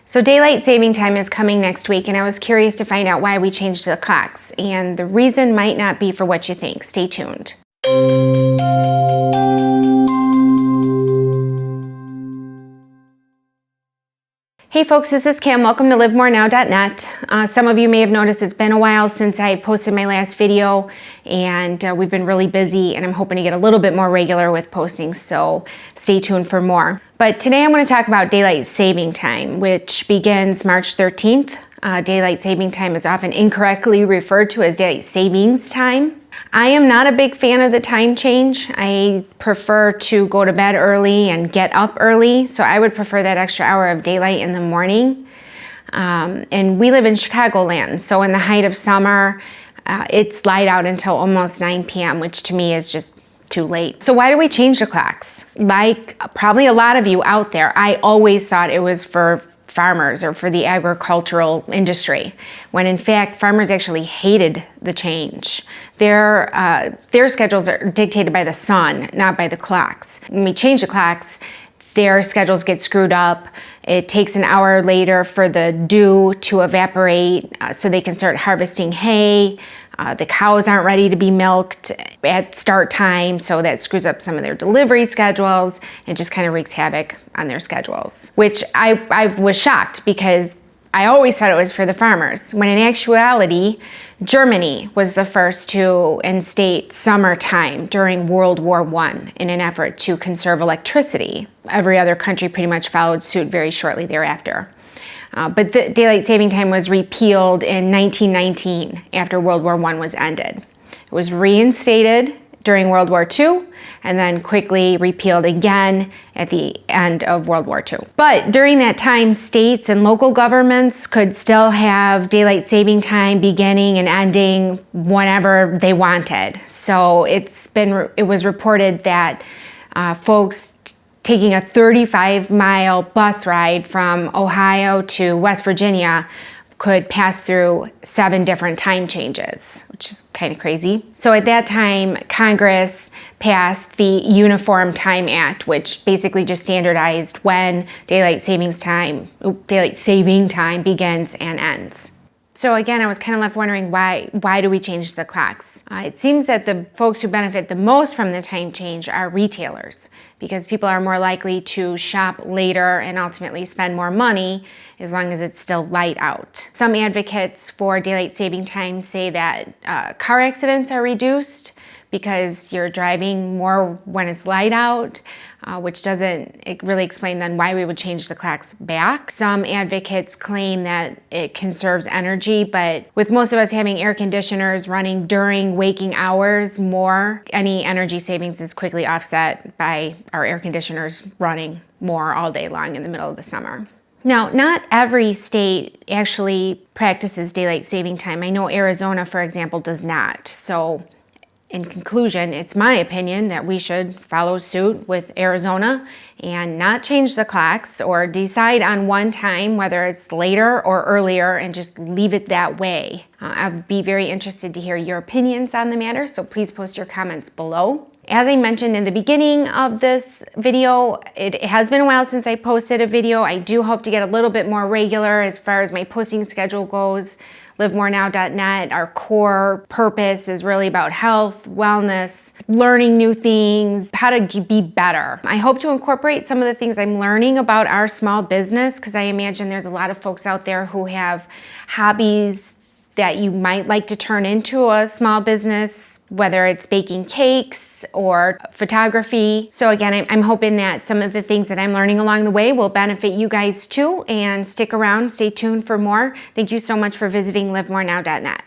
So daylight saving time is coming next week, and I was curious to find out why we changed the clocks, and the reason might not be for what you think. Stay tuned. Hey folks, this is Kim. Welcome to livemorenow.net. Some of you may have noticed it's been a while since I posted my last video, and we've been really busy, and I'm hoping to get a little bit more regular with posting, so stay tuned for more. But today I'm going to talk about daylight saving time, which begins March 13th. Daylight saving time is often incorrectly referred to as daylight savings time. I am not a big fan of the time change. I prefer to go to bed early and get up early, so I would prefer that extra hour of daylight in the morning. And we live in Chicagoland, so in the height of summer, it's light out until almost 9 p.m., which to me is just too late. So why do we change the clocks? Like probably a lot of you out there, I always thought it was for farmers or for the agricultural industry, when in fact farmers actually hated the change. Their schedules are dictated by the sun, not by the clocks. When we change the clocks, their schedules get screwed up. It takes an hour later for the dew to evaporate so they can start harvesting hay. The cows aren't ready to be milked at start time, so that screws up some of their delivery schedules and just kind of wreaks havoc on their schedules. Which I was shocked because I always thought it was for the farmers, when in actuality, Germany was the first to instate summertime during World War I in an effort to conserve electricity. Every other country pretty much followed suit very shortly thereafter. But the daylight saving time was repealed in 1919 after World War I was ended. It was reinstated during World War II and then quickly repealed again at the end of World War II. But during that time, states and local governments could still have daylight saving time beginning and ending whenever they wanted. So it was reported that folks taking a 35-mile bus ride from Ohio to West Virginia could pass through 7 different time changes, which is kind of crazy. So at that time, Congress passed the Uniform Time Act, which basically just standardized when daylight saving time begins and ends. So again, I was kind of left wondering why do we change the clocks? It seems that the folks who benefit the most from the time change are retailers, because people are more likely to shop later and ultimately spend more money as long as it's still light out. Some advocates for daylight saving time say that car accidents are reduced because you're driving more when it's light out, which doesn't really explain then why we would change the clocks back. Some advocates claim that it conserves energy, but with most of us having air conditioners running during waking hours more, any energy savings is quickly offset by our air conditioners running more all day long in the middle of the summer. Now, not every state actually practices daylight saving time. I know Arizona, for example, does not. So in conclusion, it's my opinion that we should follow suit with Arizona and not change the clocks or decide on one time, whether it's later or earlier, and just leave it that way. I'd be very interested to hear your opinions on the matter, so please post your comments below. As I mentioned in the beginning of this video, it has been a while since I posted a video. I do hope to get a little bit more regular as far as my posting schedule goes. livemorenow.net, our core purpose is really about health, wellness, learning new things, how to be better. I hope to incorporate some of the things I'm learning about our small business, because I imagine there's a lot of folks out there who have hobbies that you might like to turn into a small business, whether it's baking cakes or photography. So again, I'm hoping that some of the things that I'm learning along the way will benefit you guys too, and stick around, stay tuned for more. Thank you so much for visiting livemorenow.net.